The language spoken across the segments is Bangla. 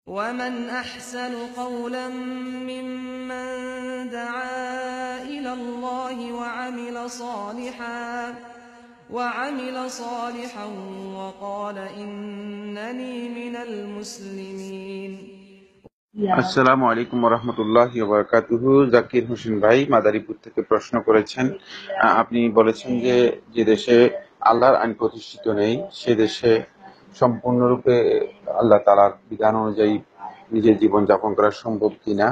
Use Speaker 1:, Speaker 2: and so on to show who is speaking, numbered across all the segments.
Speaker 1: ومن أحسن قولا ممن دعا إلى الله وعمل صالحا وقال إنني من المسلمين.
Speaker 2: আসসালামু আলাইকুম ওয়া রাহমাতুল্লাহি ওয়া বারাকাতুহু। জাকির হোসেন ভাই মাদারীপুর থেকে প্রশ্ন করেছেন। আপনি বলেছেন যে যে দেশে আল্লাহর আইন প্রতিষ্ঠিত নেই সে দেশে সম্পূর্ণরূপে আল্লাহ তাআলার বিধান অনুযায়ী নিজের জীবন যাপন করা সম্ভব কিনা,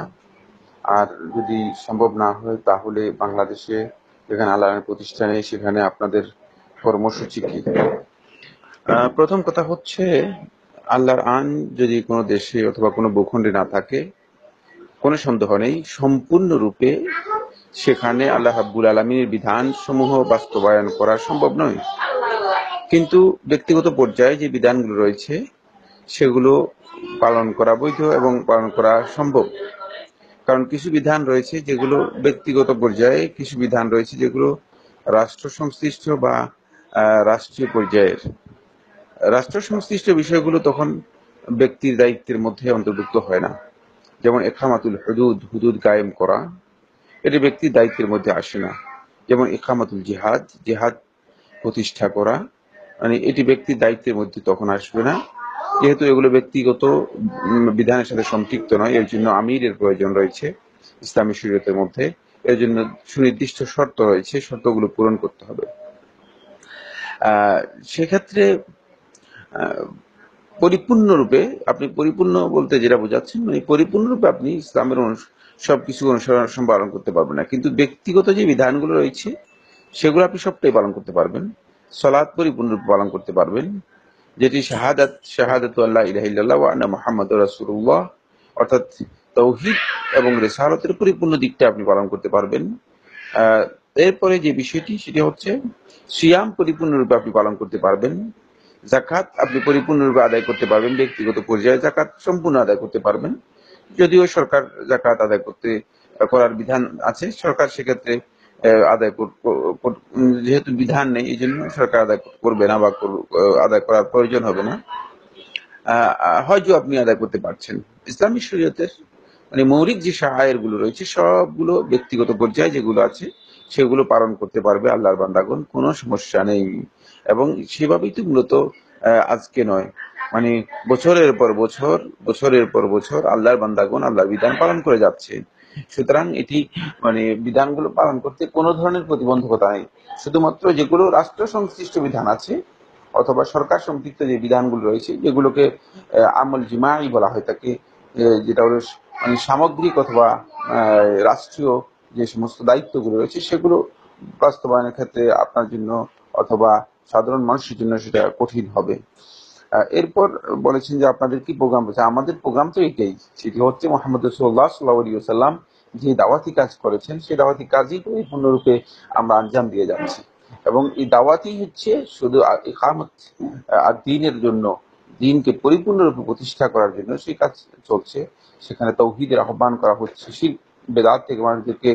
Speaker 2: আর যদি সম্ভব না হয় তাহলে বাংলাদেশে যেখানে আল্লাহর আইন প্রতিষ্ঠা নেই সেখানে আপনাদের কর্মসূচি কি? প্রথম কথা হচ্ছে, আল্লাহর আইন যদি কোনো দেশে অথবা কোনো ভূখণ্ডে না থাকে কোনো সন্দেহ নেই সম্পূর্ণরূপে সেখানে আল্লাহ রাব্বুল আলামিনের বিধান সমূহ বাস্তবায়ন করা সম্ভব নয়। কিন্তু ব্যক্তিগত পর্যায়ে যে বিধানগুলো রয়েছে সেগুলো পালন করা বৈধ এবং পালন করা সম্ভব। কারণ কিছু বিধান রয়েছে যেগুলো ব্যক্তিগত পর্যায়ে, কিছু বিধান রয়েছে যেগুলো রাষ্ট্র সংশ্লিষ্ট বা রাষ্ট্রীয় পর্যায়ের। রাষ্ট্র সংশ্লিষ্ট বিষয়গুলো তখন ব্যক্তির দায়িত্বের মধ্যে অন্তর্ভুক্ত হয় না। যেমন ইকামাতুল হুদুদ, হুদুদ কায়েম করা, এটি ব্যক্তির দায়িত্বের মধ্যে আসে না। যেমন ইকামাতুল জিহাদ, জিহাদ প্রতিষ্ঠা করা, মানে এটি ব্যক্তির দায়িত্বের মধ্যে তখন আসবে না, যেহেতু এগুলো ব্যক্তিগত বিধানের সাথে সম্পৃক্ত নয়। এর জন্য আমিরের প্রয়োজন রয়েছে ইসলামী শরীয়তের মধ্যে। এর জন্য সুনির্দিষ্ট শর্ত রয়েছে, শর্তগুলো পূরণ করতে হবে। সেক্ষেত্রে পরিপূর্ণরূপে, আপনি পরিপূর্ণ বলতে যেটা বোঝাচ্ছেন, মানে পরিপূর্ণরূপে আপনি ইসলামের সবকিছু অনুসরণ পালন করতে পারবেন না, কিন্তু ব্যক্তিগত যে বিধানগুলো রয়েছে সেগুলো আপনি সবটাই পালন করতে পারবেন। সালাত পরিপূর্ণরূপে পালন করতে পারবেন, যেটি শাহাদাতু আল্লা ইলাহা ইল্লাল্লাহ ওয়া আন্না মুহাম্মাদুর রাসূলুল্লাহ, অর্থাৎ তাওহীদ এবং রিসালাতের পরিপূর্ণ দিকটা আপনি পালন করতে পারবেন। এরপরে যে বিষয়টি সেটি হচ্ছে সিয়াম পরিপূর্ণরূপে আপনি পালন করতে পারবেন। যাকাত আপনি পরিপূর্ণরূপে আদায় করতে পারবেন, ব্যক্তিগত পর্যায়ে যাকাত সম্পূর্ণ আদায় করতে পারবেন। যদিও সরকার যাকাত আদায় করার বিধান আছে, সরকার সেক্ষেত্রে আদায় যেহেতু বিধান নেই এই জন্য সরকার আদায় করবে না বা আদায় করার প্রয়োজন হবে না। হজও আপনি আদায় করতে পারছেন। ইসলামী শরীয়তের মানে মৌলিক যে শাআয়ের গুলো রয়েছে সবগুলো ব্যক্তিগত পর্যায়ে যেগুলো আছে সেগুলো পালন করতে পারবে আল্লাহর বান্দাগণ, কোনো সমস্যা নেই। এবং সেভাবেই তো মূলত আজকে নয়, মানে বছরের পর বছর আল্লাহর বান্দাগণ আল্লাহর বিধান পালন করে যাচ্ছে। সুতরাং এটি মানে বিধানগুলো পালন করতে কোনো ধরনের প্রতিবন্ধকতা নেই। শুধুমাত্র যেগুলো রাষ্ট্র সংশ্লিষ্ট বিধান আছে অথবা সরকার সম্পৃক্ত যে বিধানগুলো রয়েছে যেগুলোকে আমল জিমাই বলা হয় থাকে, যেটা হলো মানে সামগ্রিক অথবা রাষ্ট্রীয় যে সমস্ত দায়িত্বগুলো রয়েছে সেগুলো বাস্তবায়নের ক্ষেত্রে আপনার জন্য অথবা সাধারণ মানুষের জন্য সেটা কঠিন হবে। এরপর বলেছেন যে আপনাদের কি প্রোগ্রাম রয়েছে। আমাদের প্রোগ্রাম তো এটাই, সেটি হচ্ছে মুহাম্মদ রাসূলুল্লাহ সাল্লাল্লাহু আলাইহি ওয়াসাল্লাম যে দাওয়াতি কাজ করেছেন সেই দাওয়াতি কাজই পরিপূর্ণরূপে আমরা আঞ্জাম দিয়ে যাচ্ছি। এবং এই দাওয়াতি হচ্ছে শুধু ইকামত আর দ্বীনের জন্য, দ্বীনকে পরিপূর্ণরূপে প্রতিষ্ঠা করার জন্য সেই কাজ চলছে। সেখানে তাওহীদের আহ্বান করা হচ্ছে, শিরক বেদাত থেকে মানুষদেরকে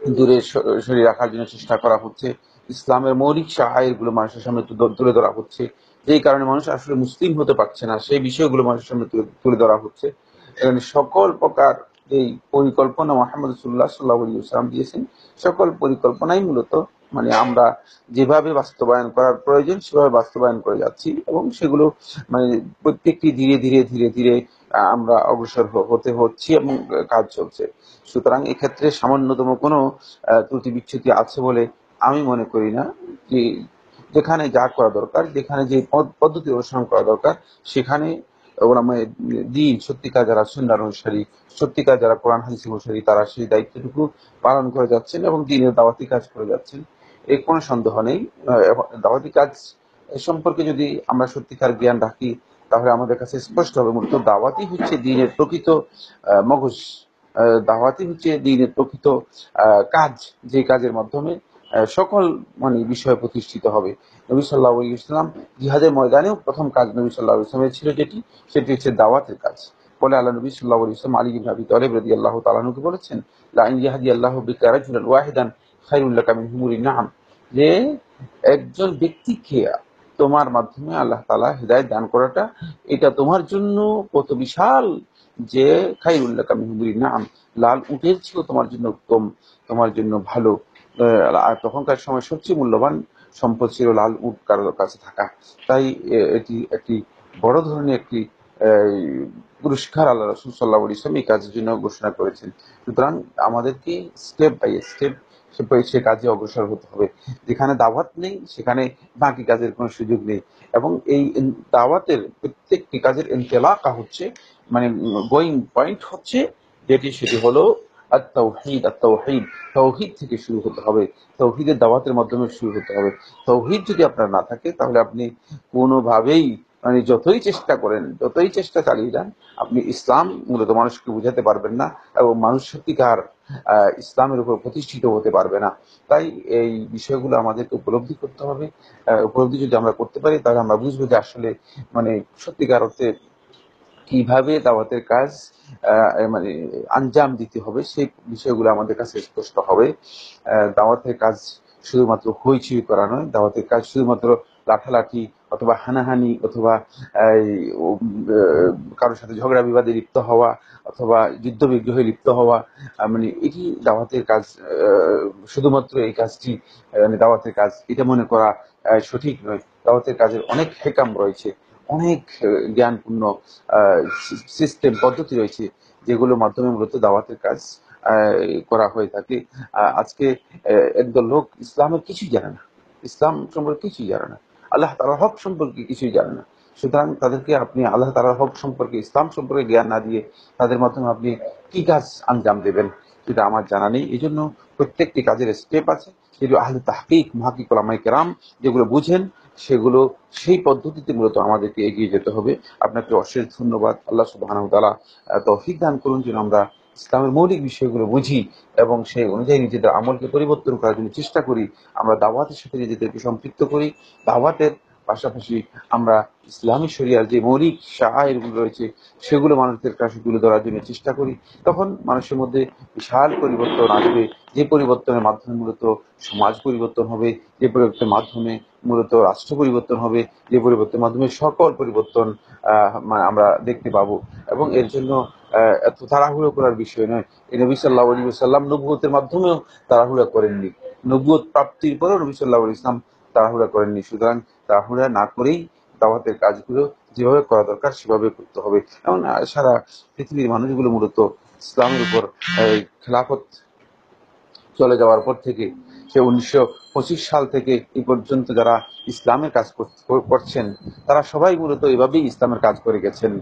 Speaker 2: দূরে সরিয়ে রাখার জন্য চেষ্টা করা হচ্ছে, ইসলামের মৌলিক শাআয়ের গুলো মানুষের সামনে তুলে ধরা হচ্ছে, যেই কারণে মানুষ আসলে মুসলিম হতে পারছে না সেই বিষয়গুলো মানুষের সামনে তুলে ধরা হচ্ছে। এখানে সকল প্রকার এই পরিকল্পনা মুহাম্মদ রাসূলুল্লাহ সাল্লাল্লাহু আলাইহি ওয়াসাল্লাম দিয়েছেন, সকল পরিকল্পনাই মূলত মানে আমরা যেভাবে বাস্তবায়ন করার প্রয়োজন সেভাবে বাস্তবায়ন করে যাচ্ছি এবং সেগুলো মানে প্রত্যেকটি ধীরে ধীরে ধীরে ধীরে আমরা অগ্রসর হতে হচ্ছি এবং কাজ চলছে। সুতরাং এক্ষেত্রে সামান্যতম কোনো ত্রুটি বিচ্যুতি আছে বলে আমি মনে করি না। যে যেখানে যা করা দরকার, যেখানে যে পদ্ধতি অনুসরণ করা দরকার সেখানে ওলামায়ে দ্বীন, সত্যিকার যারা সুন্নাহর অনুসারী, সত্যিকার যারা কোরআন হাদিসের অনুসারী, তারা সেই দায়িত্বটুকু পালন করে যাচ্ছেন এবং দ্বীনের দাওয়াতি কাজ করে যাচ্ছেন, এর কোনো সন্দেহ নেই। দাওয়াতি কাজ সম্পর্কে যদি আমরা সত্যিকার জ্ঞান রাখি তাহলে আমাদের কাছে স্পষ্ট হবে মূলত দাওয়াতি হচ্ছে দ্বীনের প্রকৃত মগজ, দাওয়াতি হচ্ছে দ্বীনের প্রকৃত কাজ, যে কাজের মাধ্যমে সকল মানে বিষয় প্রতিষ্ঠিত হবে। নবী সাল্লাল্লাহু আলাইহি ওয়াসাল্লাম জিহাদের ময়দানেও প্রথম কাজ নবী সাল্লাল্লাহু আলাইহি ওয়াসাল্লামের ছিল সেটি হচ্ছে দাওয়াতের কাজ। বলে আল্লাহ নবী সাল্লাল্লাহু আলাইহি ওয়াসাল্লাম আলী ইবনে আবি তালিব রাদিয়াল্লাহু তাআলা আনহুকে বলেছেন, লা ইন ইয়াহদিয়াল্লাহু বিকা রাজুলান ওয়াহিদান খায়রুল লাকা মিন হুমুরিন নাআম, যে একজন ব্যক্তিকে তোমার মাধ্যমে আল্লাহ তাআলা হিদায়াত দান করাটা, এটা তোমার জন্য কত বিশাল, যে খায়রুল লাকা মিন হুমুরিন নাম, লাল উটের চেয়েও তোমার জন্য উত্তম, তোমার জন্য ভালো। আর তখনকার সময় সবচেয়ে মূল্যবান সম্পদ ছিল লাল উট কারোর কাছে থাকা। তাই এটি একটি বড় ধরনের একটি পুরস্কার আল্লাহ রাসূল সাল্লাল্লাহু আলাইহি ওয়াসাল্লাম এই কাজের জন্য ঘোষণা করেছেন। সুতরাং আমাদেরকে স্টেপ বাই স্টেপ সে কাজে অগ্রসর হতে হবে। যেখানে দাওয়াত নেই সেখানে বাকি কাজের কোনো সুযোগ নেই। এবং এই দাওয়াতের প্রত্যেকটি কাজের ইনতিলাকা হচ্ছে, মানে গোয়িং পয়েন্ট হচ্ছে যেটি, সেটি হলো আত-তাওহীদ। আত-তাওহীদ, তাওহীদ থেকে শুরু হতে হবে, তাওহীদের দাওয়াতের মাধ্যমে শুরু হতে হবে। তাওহীদ যদি আপনার না থাকে তাহলে আপনি কোনোভাবেই, মানে যতই চেষ্টা করেন, যতই চেষ্টা চালিয়ে যান, আপনি ইসলাম মূলত মানুষকে বুঝাতে পারবেন না এবং মানুষ সত্যিকার ইসলামের উপর প্রতিষ্ঠিত হতে পারবে না। তাই এই বিষয়গুলো আমাদেরকে উপলব্ধি করতে হবে। উপলব্ধি যদি আমরা করতে পারি তাহলে আমরা বুঝবো যে আসলে মানে সত্যিকার অর্থে কিভাবে দাওয়াতের কাজ মানে আঞ্জাম দিতে হবে, সেই বিষয়গুলো আমাদের কাছে স্পষ্ট হবে। দাওয়াতের কাজ শুধুমাত্র হইচই করা নয়, দাওয়াতের কাজ শুধুমাত্র লাঠালাঠি অথবা হানাহানি অথবা এই, কারোর সাথে ঝগড়া বিবাদে লিপ্ত হওয়া অথবা যুদ্ধ বিগ্রহে লিপ্ত হওয়া, মানে এটি দাওয়াতের কাজ। শুধুমাত্র এই কাজটি মানে দাওয়াতের কাজ এটা মনে করা সঠিক নয়। দাওয়াতের কাজের অনেক হেকাম রয়েছে, অনেক জ্ঞানপূর্ণ সিস্টেম পদ্ধতি রয়েছে, যেগুলোর মাধ্যমে মূলত দাওয়াতের কাজ করা হয়ে থাকে। আজকে একদল লোক ইসলামের কিছুই জানে না, ইসলাম সম্পর্কে কিছুই জানে না, আল্লাহ তাআলার হক সম্পর্কে কিছুই জানে না। সুতরাং তাদেরকে আপনি আল্লাহ তাআলার হক সম্পর্কে, ইসলাম সম্পর্কে জ্ঞান না দিয়ে তাদের মাধ্যমে আপনি কি কাজ আঞ্জাম দেবেন সেটা আমার জানা নেই। এই জন্য প্রত্যেকটি কাজের স্টেপ আছে, যেগুলো আহলে তাহকিক, মুহাক্কিক উলামায়ে কেরাম যেগুলো বুঝেন, সেগুলো সেই পদ্ধতিতে মূলত আমাদেরকে এগিয়ে যেতে হবে। আপনাকে অশেষ ধন্যবাদ। আল্লাহ সুবহানাহু ওয়া তাআলা তৌফিক দান করুন যেন আমরা ইসলামের মৌলিক বিষয়গুলো বুঝি এবং সেই অনুযায়ী নিজেদের আমলকে পরিবর্তন করার জন্য চেষ্টা করি। আমরা দাওয়াতের সাথে নিজেদেরকে সম্পৃক্ত করি। দাওয়াতের পাশাপাশি আমরা ইসলামী শরিয়ার যে মৌলিক শাআইরগুলো রয়েছে সেগুলো মানুষদের কাছে তুলে ধরার জন্য চেষ্টা করি। তখন মানুষের মধ্যে বিশাল পরিবর্তন আসবে, যে পরিবর্তনের মাধ্যমে মূলত সমাজ পরিবর্তন হবে, যে পরিবর্তনের মাধ্যমে মূলত রাষ্ট্র পরিবর্তন হবে, যে পরিবর্তনের মাধ্যমে সকল পরিবর্তন মানে আমরা দেখতে পাবো। এবং এর জন্য এত তাড়াহুড়ো করার বিষয় নয়। এই নবী সাল্লাল্লাহু আলাইহি ওয়াসাল্লাম নবুয়তের মাধ্যমেও তাড়াহুড়া করেননি, নবুয়ত প্রাপ্তির পরেও নবী সাল্লাল্লাহু আলাইহি ওয়াসাল্লাম তাড়াহুড়া করেননি। সুতরাং তাড়াহুড়া না করেই দাওয়াতের কাজগুলো যেভাবে করা দরকার সেভাবে করতে হবে। এবং সারা পৃথিবীর মানুষগুলো মূলত ইসলামের উপর খেলাফত চলে যাওয়ার পর থেকে, সে 1925 সাল থেকে এই পর্যন্ত যারা ইসলামের কাজ করছেন তারা সবাই মূলত এভাবেই ইসলামের কাজ করে গেছেন।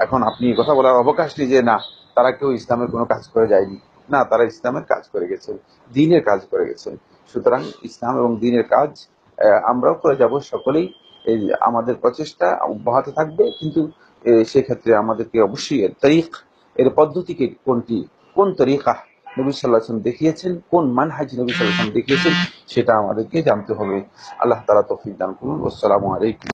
Speaker 2: এখন আপনি কথা বলার অবকাশ নেই যে না, তারা কেউ ইসলামের কোনো কাজ করে যায়নি। না, তারা ইসলামের কাজ করে গেছেন, দ্বীনের কাজ করে গেছেন। সুতরাং ইসলাম এবং দ্বীনের কাজ আমরাও করে যাব সকলেই। এই যে আমাদের প্রচেষ্টা অব্যাহত থাকবে, কিন্তু সেক্ষেত্রে আমাদেরকে অবশ্যই এর তারিখ, এর পদ্ধতিকে কোনটি, কোন তরিকা নবী সাল্লাল্লাহু আলাইহি ওয়াসাল্লাম দেখিয়েছেন, কোন মানহাজ নবী সাল্লাল্লাহু আলাইহি ওয়াসাল্লাম দেখিয়েছেন, সেটা আমাদেরকে জানতে হবে। আল্লাহ তাআলা তৌফিক দান করুন। আসসালামু আলাইকুম।